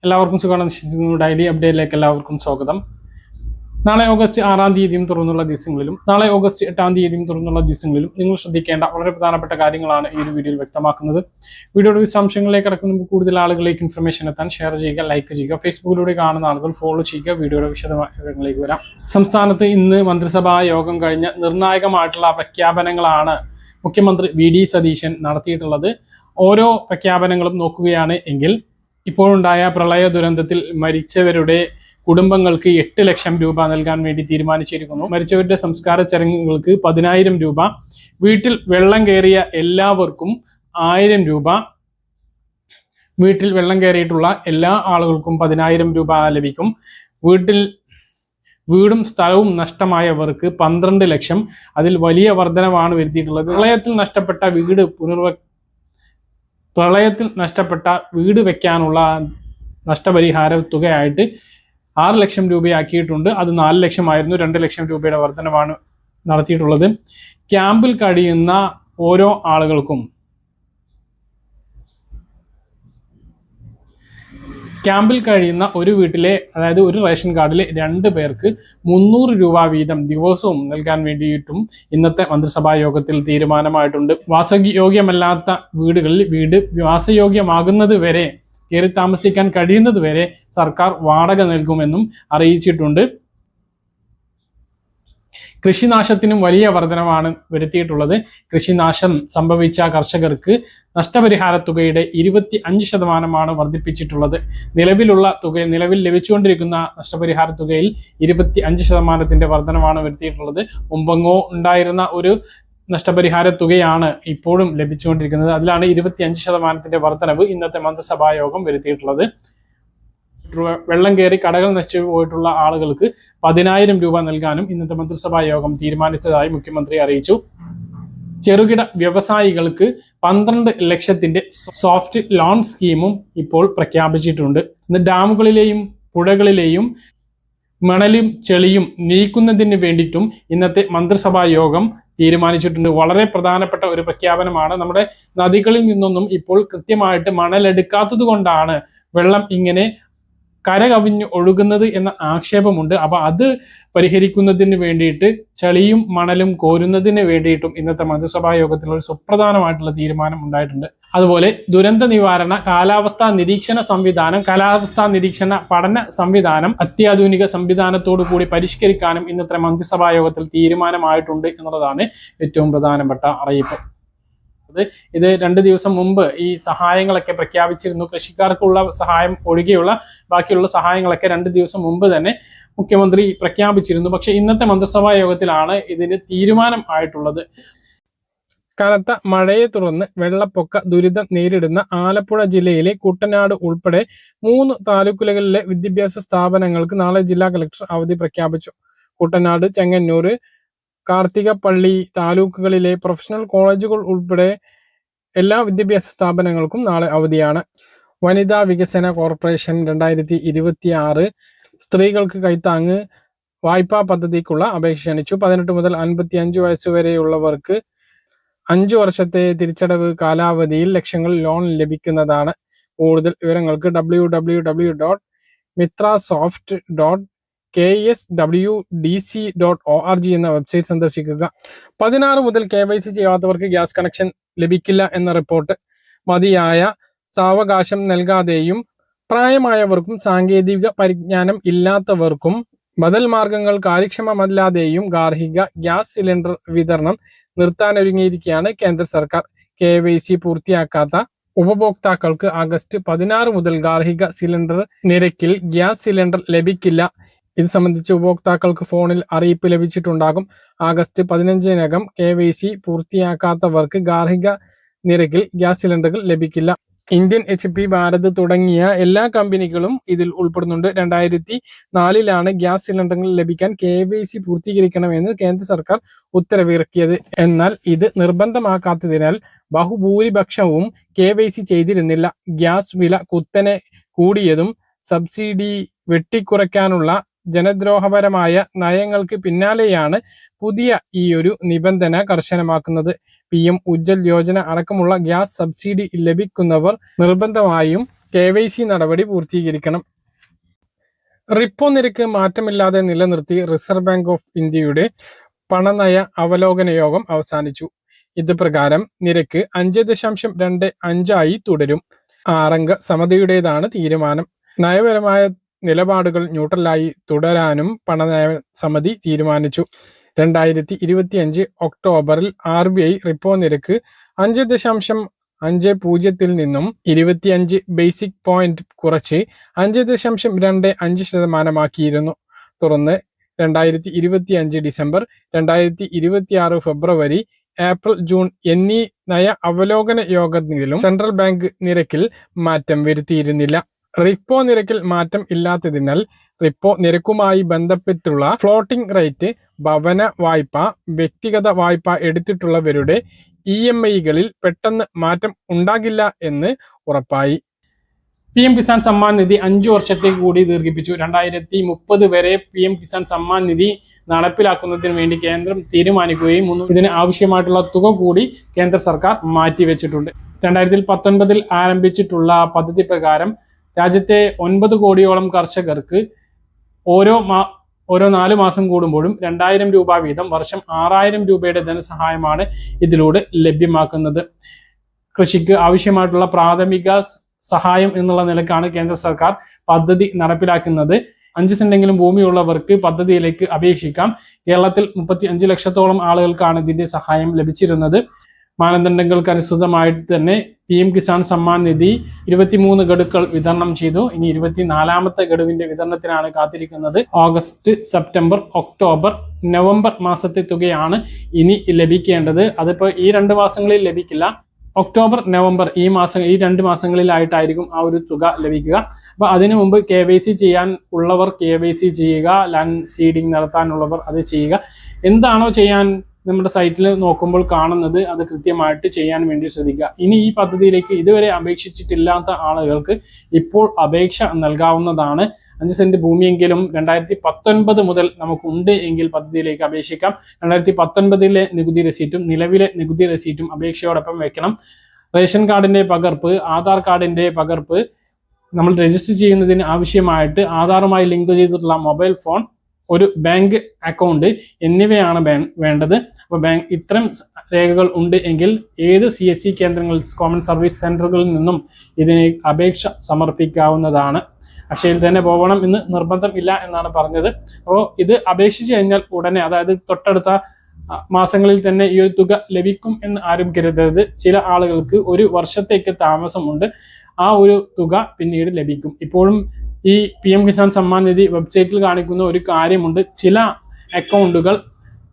എല്ലാവർക്കും സുഖമാണ് വിശ്വസിക്കുന്നു. ഡെയിലി അപ്ഡേറ്റിലേക്ക് എല്ലാവർക്കും സ്വാഗതം. നാളെ ഓഗസ്റ്റ് 6-ാം തീയതിയും തുറന്നുള്ള ദിവസങ്ങളിലും നാളെ ഓഗസ്റ്റ് 8-ാം തീയതിയും തുറന്നുള്ള ദിവസങ്ങളിലും നിങ്ങൾ ശ്രദ്ധിക്കേണ്ട വളരെ പ്രധാനപ്പെട്ട കാര്യങ്ങളാണ് ഈ ഒരു വീഡിയോയിൽ വ്യക്തമാക്കുന്നത്. വീഡിയോയുടെ വിശദാംശങ്ങളിലേക്ക് കടക്കുന്ന കൂടുതൽ ആളുകളിലേക്ക് ഇൻഫർമേഷൻ എത്താൻ ഷെയർ ചെയ്യുക, ലൈക്ക് ചെയ്യുക. ഫേസ്ബുക്കിലൂടെ കാണുന്ന ആളുകൾ ഫോളോ ചെയ്യുക. വീഡിയോയുടെ വിശദവിവരങ്ങളിലേക്ക് വരാം. സംസ്ഥാനത്ത് ഇന്ന് മന്ത്രിസഭാ യോഗം കഴിഞ്ഞ നിർണായകമായിട്ടുള്ള പ്രഖ്യാപനങ്ങളാണ് മുഖ്യമന്ത്രി വി.ഡി. സതീശൻ നടത്തിയിട്ടുള്ളത്. ഓരോ പ്രഖ്യാപനങ്ങളും നോക്കുകയാണ് എങ്കിൽ ഇപ്പോഴുണ്ടായ പ്രളയ ദുരന്തത്തിൽ മരിച്ചവരുടെ കുടുംബങ്ങൾക്ക് 8 ലക്ഷം രൂപ നൽകാൻ വേണ്ടി തീരുമാനിച്ചിരിക്കുന്നു. മരിച്ചവരുടെ സംസ്കാര ചടങ്ങുകൾക്ക് 10,000 രൂപ, വീട്ടിൽ വെള്ളം കയറിയ എല്ലാവർക്കും 1000 രൂപ, വീട്ടിൽ വെള്ളം കയറിയിട്ടുള്ള എല്ലാ ആളുകൾക്കും 10,000 രൂപ ലഭിക്കും. വീടും സ്ഥലവും നഷ്ടമായവർക്ക് 12 ലക്ഷം. അതിൽ വലിയ വർധനവാണ് വരുത്തിയിട്ടുള്ളത്. പ്രളയത്തിൽ നഷ്ടപ്പെട്ട വീട് വെക്കാനുള്ള നഷ്ടപരിഹാര തുകയായിട്ട് 6 ലക്ഷം രൂപയാക്കിയിട്ടുണ്ട്. അത് 4 ലക്ഷമായിരുന്നു. 2 ലക്ഷം രൂപയുടെ വർധനവാണ് നടത്തിയിട്ടുള്ളത്. ക്യാമ്പിൽ കഴിയുന്ന ഓരോ ആളുകൾക്കും ക്യാമ്പിൽ കഴിയുന്ന ഒരു വീട്ടിലെ, അതായത് ഒരു റേഷൻ കാർഡിലെ 2 പേർക്ക് 300 രൂപ വീതം ദിവസവും നൽകാൻ വേണ്ടിയിട്ടും ഇന്നത്തെ മന്ത്രിസഭാ യോഗത്തിൽ തീരുമാനമായിട്ടുണ്ട്. വാസയോഗ്യമല്ലാത്ത വീടുകളിൽ വീട് വാസയോഗ്യമാകുന്നത് വരെ, കയറി താമസിക്കാൻ കഴിയുന്നത് വരെ സർക്കാർ വാടക നൽകുമെന്നും അറിയിച്ചിട്ടുണ്ട്. കൃഷിനാശത്തിനും വലിയ വർധനവാണ് വരുത്തിയിട്ടുള്ളത്. കൃഷിനാശം സംഭവിച്ച കർഷകർക്ക് നഷ്ടപരിഹാര തുകയുടെ 25% വർദ്ധിപ്പിച്ചിട്ടുള്ളത്. നിലവിൽ ലഭിച്ചുകൊണ്ടിരിക്കുന്ന നഷ്ടപരിഹാര തുകയിൽ 25% വർധനവാണ് വരുത്തിയിട്ടുള്ളത്. മുമ്പെങ്ങോ ഉണ്ടായിരുന്ന ഒരു നഷ്ടപരിഹാര തുകയാണ് ഇപ്പോഴും ലഭിച്ചുകൊണ്ടിരിക്കുന്നത്. അതിലാണ് 25% വർധനവ് ഇന്നത്തെ മന്ത്രിസഭാ യോഗം വരുത്തിയിട്ടുള്ളത്. വെള്ളം കയറി കടകൾ നശിച്ചു പോയിട്ടുള്ള ആളുകൾക്ക് 10,000 രൂപ നൽകാനും ഇന്നത്തെ മന്ത്രിസഭാ യോഗം തീരുമാനിച്ചതായി മുഖ്യമന്ത്രി അറിയിച്ചു. ചെറുകിട വ്യവസായികൾക്ക് 12 ലക്ഷത്തിന്റെ സോഫ്റ്റ് ലോൺ സ്കീമും ഇപ്പോൾ പ്രഖ്യാപിച്ചിട്ടുണ്ട്. ഡാമുകളിലെയും പുഴകളിലെയും മണലും ചെളിയും നീക്കുന്നതിന് വേണ്ടിയിട്ടും ഇന്നത്തെ മന്ത്രിസഭാ യോഗം തീരുമാനിച്ചിട്ടുണ്ട്. വളരെ പ്രധാനപ്പെട്ട ഒരു പ്രഖ്യാപനമാണ്. നമ്മുടെ നദികളിൽ നിന്നൊന്നും ഇപ്പോൾ കൃത്യമായിട്ട് മണലെടുക്കാത്തത് കൊണ്ടാണ് വെള്ളം ഇങ്ങനെ കരകവിഞ്ഞ് ഒഴുകുന്നത് എന്ന ആക്ഷേപമുണ്ട്. അപ്പൊ അത് പരിഹരിക്കുന്നതിന് വേണ്ടിയിട്ട് ചളിയും മണലും കോരുന്നതിന് വേണ്ടിയിട്ടും ഇന്നത്തെ മന്ത്രിസഭാ യോഗത്തിൽ ഒരു സുപ്രധാനമായിട്ടുള്ള തീരുമാനം ഉണ്ടായിട്ടുണ്ട്. അതുപോലെ ദുരന്ത നിവാരണ, കാലാവസ്ഥാ നിരീക്ഷണ പഠന സംവിധാനം അത്യാധുനിക സംവിധാനത്തോടു കൂടി പരിഷ്കരിക്കാനും ഇന്നത്തെ മന്ത്രിസഭാ യോഗത്തിൽ തീരുമാനമായിട്ടുണ്ട് എന്നുള്ളതാണ് ഏറ്റവും പ്രധാനപ്പെട്ട അറിയിപ്പ്. ഇത് 2 ദിവസം മുമ്പ് ഈ സഹായങ്ങളൊക്കെ പ്രഖ്യാപിച്ചിരുന്നു. കൃഷിക്കാർക്കുള്ള സഹായം ഒഴികെയുള്ള ബാക്കിയുള്ള സഹായങ്ങളൊക്കെ 2 ദിവസം മുമ്പ് തന്നെ മുഖ്യമന്ത്രി പ്രഖ്യാപിച്ചിരുന്നു. പക്ഷെ ഇന്നത്തെ മന്ത്രിസഭാ യോഗത്തിലാണ് ഇതിന് തീരുമാനം ആയിട്ടുള്ളത്. കനത്ത മഴയെ തുടർന്ന് വെള്ളപ്പൊക്ക ദുരിതം നേരിടുന്ന ആലപ്പുഴ ജില്ലയിലെ കുട്ടനാട് ഉൾപ്പെടെ 3 താലൂക്കുകളിലെ വിദ്യാഭ്യാസ സ്ഥാപനങ്ങൾക്ക് നാളെ ജില്ലാ കളക്ടർ അവധി പ്രഖ്യാപിച്ചു. കുട്ടനാട്, ചെങ്ങന്നൂർ, കാർത്തികപ്പള്ളി താലൂക്കുകളിലെ പ്രൊഫഷണൽ കോളേജുകൾ ഉൾപ്പെടെ എല്ലാ വിദ്യാഭ്യാസ സ്ഥാപനങ്ങൾക്കും നാളെ അവധിയാണ്. വനിതാ വികസന കോർപ്പറേഷൻ 2026 സ്ത്രീകൾക്ക് കൈത്താങ്ങ് വായ്പാ പദ്ധതിക്കുള്ള അപേക്ഷ ക്ഷണിച്ചു. 18 മുതൽ 55 വയസ്സുവരെയുള്ളവർക്ക് 5 വർഷത്തെ തിരിച്ചടവ് കാലാവധിയിൽ ലക്ഷങ്ങൾ ലോൺ ലഭിക്കുന്നതാണ്. കൂടുതൽ വിവരങ്ങൾക്ക് www.mitrasoft.kswdc.org എന്ന വെബ്സൈറ്റ് സന്ദർശിക്കുക. 16 മുതൽ KYC ചെയ്യാത്തവർക്ക് ഗ്യാസ് കണക്ഷൻ ലഭിക്കില്ല എന്ന റിപ്പോർട്ട്. മതിയായ സാവകാശം നൽകാതെയും പ്രായമായവർക്കും സാങ്കേതിക പരിജ്ഞാനം ഇല്ലാത്തവർക്കും ബദൽ മാർഗങ്ങൾ കാര്യക്ഷമമല്ലാതെയും ഗാർഹിക ഗ്യാസ് സിലിണ്ടർ വിതരണം നിർത്താനൊരുങ്ങിയിരിക്കുകയാണ് കേന്ദ്ര സർക്കാർ. KYC പൂർത്തിയാക്കാത്ത ഉപഭോക്താക്കൾക്ക് ആഗസ്റ്റ് 16 മുതൽ ഗാർഹിക സിലിണ്ടർ നിരക്കിൽ ഗ്യാസ് സിലിണ്ടർ ലഭിക്കില്ല. ഇത് സംബന്ധിച്ച് ഉപഭോക്താക്കൾക്ക് ഫോണിൽ അറിയിപ്പ് ലഭിച്ചിട്ടുണ്ടാകും. ആഗസ്റ്റ് 15-നകം KYC പൂർത്തിയാക്കാത്തവർക്ക് ഗാർഹിക നിരക്കിൽ ഗ്യാസ് സിലിണ്ടറുകൾ ലഭിക്കില്ല. ഇന്ത്യൻ HP, ഭാരത് തുടങ്ങിയ എല്ലാ കമ്പനികളും ഇതിൽ ഉൾപ്പെടുന്നുണ്ട്. 2004 ഗ്യാസ് സിലിണ്ടറുകൾ ലഭിക്കാൻ KYC പൂർത്തീകരിക്കണമെന്ന് കേന്ദ്ര സർക്കാർ ഉത്തരവിറക്കിയത്. എന്നാൽ ഇത് നിർബന്ധമാക്കാത്തതിനാൽ ബഹുഭൂരിപക്ഷവും KYC ചെയ്തിരുന്നില്ല. ഗ്യാസ് വില കുത്തനെ കൂടിയതും സബ്സിഡി വെട്ടിക്കുറയ്ക്കാനുള്ള ജനദ്രോഹപരമായ നയങ്ങൾക്ക് പിന്നാലെയാണ് പുതിയ ഈ ഒരു നിബന്ധന കർശനമാക്കുന്നത്. PM ഉജ്ജ്വൽ യോജന അടക്കമുള്ള ഗ്യാസ് സബ്സിഡി ലഭിക്കുന്നവർ നിർബന്ധമായും KYC നടപടി പൂർത്തീകരിക്കണം. റിപ്പോ നിരക്ക് മാറ്റമില്ലാതെ നിലനിർത്തി റിസർവ് ബാങ്ക് ഓഫ് ഇന്ത്യയുടെ പണനയ അവലോകന യോഗം അവസാനിച്ചു. ഇത് പ്രകാരം നിരക്ക് 5.25 തുടരും. 6 അംഗ സമിതിയുടേതാണ് തീരുമാനം. നയപരമായ നിലപാടുകൾ ന്യൂട്രലായി തുടരാനും പണനയ സമിതി തീരുമാനിച്ചു. 2025 ഒക്ടോബറിൽ RBI റിപ്പോ നിരക്ക് 5.50 നിന്നും 25 ബേസിക് പോയിന്റ് കുറച്ച് 5.25% തുടർന്ന് 2025 ഡിസംബർ, 2026 ഫെബ്രുവരി, ഏപ്രിൽ, ജൂൺ എന്നീ നയ അവലോകന യോഗത്തിലും സെൻട്രൽ ബാങ്ക് നിരക്കിൽ മാറ്റം വരുത്തിയിരുന്നില്ല. റിപ്പോ നിരക്കിൽ മാറ്റം ഇല്ലാത്തതിനാൽ റിപ്പോ നിരക്കുമായി ബന്ധപ്പെട്ടുള്ള ഫ്ലോട്ടിംഗ് റേറ്റ്, ഭവന വായ്പ, വ്യക്തിഗത വായ്പ എടുത്തിട്ടുള്ളവരുടെ EMI-കളിൽ പെട്ടെന്ന് മാറ്റം ഉണ്ടാകില്ല എന്ന് ഉറപ്പായി. PM കിസാൻ സമ്മാൻ നിധി 5 വർഷത്തേക്ക് കൂടി ദീർഘിപ്പിച്ചു. 2030 വരെ PM കിസാൻ സമ്മാൻ നിധി നടപ്പിലാക്കുന്നതിന് വേണ്ടി കേന്ദ്രം തീരുമാനിക്കുകയും ഇതിന് ആവശ്യമായിട്ടുള്ള തുക കൂടി കേന്ദ്ര സർക്കാർ മാറ്റിവെച്ചിട്ടുണ്ട്. 2019 ആരംഭിച്ചിട്ടുള്ള പദ്ധതി പ്രകാരം രാജ്യത്തെ 9 കോടിയോളം കർഷകർക്ക് ഓരോ 4 മാസം കൂടുമ്പോഴും 2000 രൂപ വീതം വർഷം 6000 രൂപയുടെ ധനസഹായമാണ് ഇതിലൂടെ ലഭ്യമാക്കുന്നത്. കൃഷിക്ക് ആവശ്യമായിട്ടുള്ള പ്രാഥമിക സഹായം എന്നുള്ള നിലക്കാണ് കേന്ദ്ര സർക്കാർ പദ്ധതി നടപ്പിലാക്കുന്നത്. 5 സെന്റെങ്കിലും ഭൂമിയുള്ളവർക്ക് പദ്ധതിയിലേക്ക് അപേക്ഷിക്കാം. കേരളത്തിൽ 35 ലക്ഷത്തോളം ആളുകൾക്കാണ് ഇതിന്റെ സഹായം ലഭിച്ചിരുന്നത്. മാനദണ്ഡങ്ങൾക്ക് അനുസൃതമായിട്ട് തന്നെ PM കിസാൻ സമ്മാൻ നിധി 23 ഗഡുക്കൾ വിതരണം ചെയ്തു. ഇനി 24ാമത്തെ ഗഡുവിന്റെ വിതരണത്തിനാണ് കാത്തിരിക്കുന്നത്. ഓഗസ്റ്റ്, സെപ്റ്റംബർ, ഒക്ടോബർ, നവംബർ മാസത്തെ തുകയാണ് ഇനി ലഭിക്കേണ്ടത്. അതിപ്പോൾ ഈ 2 മാസങ്ങളിൽ ലഭിക്കില്ല. ഒക്ടോബർ, നവംബർ ഈ 2 മാസങ്ങളിലായിട്ടായിരിക്കും ആ ഒരു തുക ലഭിക്കുക. അപ്പൊ അതിനു മുമ്പ് KYC ചെയ്യാൻ ഉള്ളവർ KYC ചെയ്യുക, ലാൻഡ് സീഡിംഗ് നടത്താനുള്ളവർ അത് ചെയ്യുക. എന്താണോ ചെയ്യാൻ നമ്മുടെ സൈറ്റിൽ നോക്കുമ്പോൾ കാണുന്നത് അത് കൃത്യമായിട്ട് ചെയ്യാൻ വേണ്ടി ശ്രദ്ധിക്കുക. ഇനി ഈ പദ്ധതിയിലേക്ക് ഇതുവരെ അപേക്ഷിച്ചിട്ടില്ലാത്ത ആളുകൾക്ക് ഇപ്പോൾ അപേക്ഷ നൽകാവുന്നതാണ്. 5 സെന്റ് ഭൂമിയെങ്കിലും 2019 മുതൽ നമുക്കുണ്ട് എങ്കിൽ പദ്ധതിയിലേക്ക് അപേക്ഷിക്കാം. 2019 നികുതി രസീറ്റും നിലവിലെ നികുതി രസീറ്റും അപേക്ഷയോടൊപ്പം വെക്കണം. റേഷൻ കാർഡിന്റെ പകർപ്പ്, ആധാർ കാർഡിന്റെ പകർപ്പ്, നമ്മൾ രജിസ്റ്റർ ചെയ്യുന്നതിന് ആവശ്യമായിട്ട് ആധാറുമായി ലിങ്ക് ചെയ്തിട്ടുള്ള മൊബൈൽ ഫോൺ, ഒരു ബാങ്ക് അക്കൗണ്ട് എന്നിവയാണ് വേണ്ടത്. അപ്പോൾ ഇത്തരം രേഖകൾ ഉണ്ട് എങ്കിൽ ഏത് CSC കേന്ദ്രങ്ങളിൽ, കോമൺ സർവീസ് സെന്ററുകളിൽ നിന്നും ഇതിന് അപേക്ഷ സമർപ്പിക്കാവുന്നതാണ്. അക്ഷയയിൽ തന്നെ പോകണം എന്ന് നിർബന്ധം ഇല്ല എന്നാണ് പറഞ്ഞത്. അപ്പോൾ ഇത് അപേക്ഷിച്ച് കഴിഞ്ഞാൽ ഉടനെ, അതായത് തൊട്ടടുത്ത മാസങ്ങളിൽ തന്നെ ഈ ഒരു തുക ലഭിക്കും എന്ന് ആരും കരുതരുത്. ചില ആളുകൾക്ക് 1 വർഷത്തേക്ക് താമസമുണ്ട്. ആ ഒരു തുക പിന്നീട് ലഭിക്കും. ഇപ്പോഴും ഈ PM കിസാൻ സമ്മാൻ നിധി വെബ്സൈറ്റിൽ കാണിക്കുന്ന ഒരു കാര്യമുണ്ട്. ചില അക്കൗണ്ടുകൾ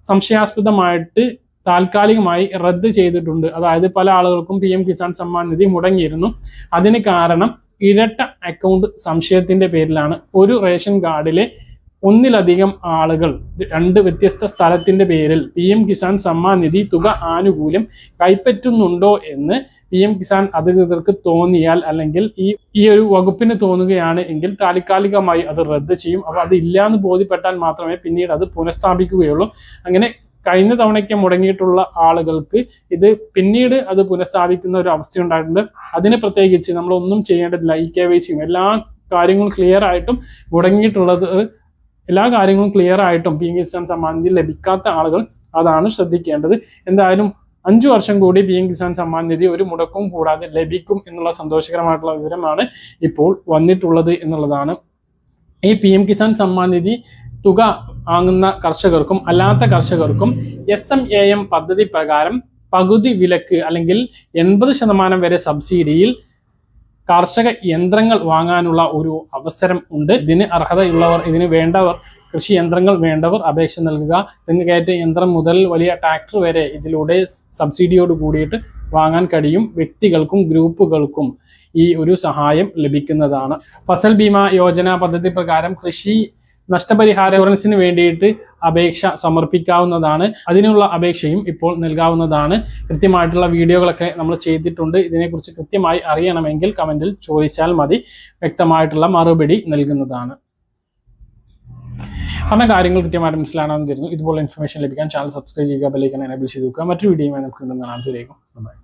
സംശയാസ്പദമായിട്ട് താൽക്കാലികമായി റദ്ദ് ചെയ്തിട്ടുണ്ട്. അതായത് പല ആളുകൾക്കും PM കിസാൻ സമ്മാൻ നിധി മുടങ്ങിയിരുന്നു. അതിന് കാരണം ഇരട്ട അക്കൗണ്ട് സംശയത്തിന്റെ പേരിലാണ്. ഒരു റേഷൻ കാർഡിലെ ഒന്നിലധികം ആളുകൾ 2 വ്യത്യസ്ത സ്ഥലത്തിന്റെ പേരിൽ PM കിസാൻ സമ്മാൻ നിധി തുക ആനുകൂല്യം കൈപ്പറ്റുന്നുണ്ടോ എന്ന് PM കിസാൻ അധികൃതർക്ക് തോന്നിയാൽ, അല്ലെങ്കിൽ ഈ ഒരു വകുപ്പിന് തോന്നുകയാണ് എങ്കിൽ താൽക്കാലികമായി അത് റദ്ദ് ചെയ്യും. അപ്പോൾ അത് ഇല്ലാന്ന് ബോധ്യപ്പെട്ടാൽ മാത്രമേ പിന്നീട് അത് പുനഃസ്ഥാപിക്കുകയുള്ളൂ. അങ്ങനെ കഴിഞ്ഞ തവണയ്ക്ക് മുടങ്ങിയിട്ടുള്ള ആളുകൾക്ക് ഇത് പിന്നീട് അത് പുനഃസ്ഥാപിക്കുന്ന ഒരു അവസ്ഥ ഉണ്ടായിട്ടുണ്ട്. അതിന് പ്രത്യേകിച്ച് നമ്മളൊന്നും ചെയ്യേണ്ടതില്ല. ഈ KYCയും എല്ലാ കാര്യങ്ങളും ക്ലിയർ ആയിട്ടും മുടങ്ങിയിട്ടുള്ളത് എല്ലാ കാര്യങ്ങളും ക്ലിയർ ആയിട്ടും PM കിസാൻ സമ്മാൻ നിധി ലഭിക്കാത്ത ആളുകൾ അതാണ് ശ്രദ്ധിക്കേണ്ടത്. എന്തായാലും 5 വർഷം കൂടി PM കിസാൻ സമ്മാൻ നിധി ഒരു മുടക്കവും കൂടാതെ ലഭിക്കും എന്നുള്ള സന്തോഷകരമായിട്ടുള്ള വിവരമാണ് ഇപ്പോൾ വന്നിട്ടുള്ളത് എന്നുള്ളതാണ്. ഈ PM കിസാൻ സമ്മാൻ നിധി തുക വാങ്ങുന്ന കർഷകർക്കും അല്ലാത്ത കർഷകർക്കും SMAM പദ്ധതി പ്രകാരം പകുതി വിലക്ക് അല്ലെങ്കിൽ 80% വരെ സബ്സിഡിയിൽ കാർഷിക യന്ത്രങ്ങൾ വാങ്ങാനുള്ള ഒരു അവസരം ഉണ്ട്. ഇതിന് അർഹതയുള്ളവർ, ഇതിന് വേണ്ടവർ, കൃഷി യന്ത്രങ്ങൾ വേണ്ടവർ അപേക്ഷ നൽകുക. തെങ്ങുകയറ്റ യന്ത്രം മുതൽ വലിയ ട്രാക്ടർ വരെ ഇതിലൂടെ സബ്സിഡിയോട് കൂടിയിട്ട് വാങ്ങാൻ കഴിയും. വ്യക്തികൾക്കും ഗ്രൂപ്പുകൾക്കും ഈ ഒരു സഹായം ലഭിക്കുന്നതാണ്. ഫസൽ ബീമ യോജന പദ്ധതി പ്രകാരം കൃഷി നഷ്ടപരിഹാര ഇൻഷുറൻസിന് വേണ്ടിയിട്ട് അപേക്ഷ സമർപ്പിക്കാവുന്നതാണ്. അതിനുള്ള അപേക്ഷയും ഇപ്പോൾ നൽകാവുന്നതാണ്. കൃത്യമായിട്ടുള്ള വീഡിയോകളൊക്കെ നമ്മൾ ചെയ്തിട്ടുണ്ട്. ഇതിനെക്കുറിച്ച് കൃത്യമായി അറിയണമെങ്കിൽ കമന്റിൽ ചോദിച്ചാൽ മതി, വ്യക്തമായിട്ടുള്ള മറുപടി നൽകുന്നതാണ്. പറഞ്ഞ കാര്യങ്ങൾ കൃത്യമായിട്ട് മനസ്സിലാണെന്ന് കരുതുന്നു. ഇതുപോലെ ഇൻഫർമേഷൻ ലഭിക്കാൻ ചാനൽ സബ്സ്ക്രൈബ് ചെയ്യുക, ബെൽ ഐക്കൺ എനേബിൾ ചെയ്ത് വെക്കുക. മറ്റൊരു വീഡിയോയുമായി നമുക്ക് കാണാൻ. ബൈ.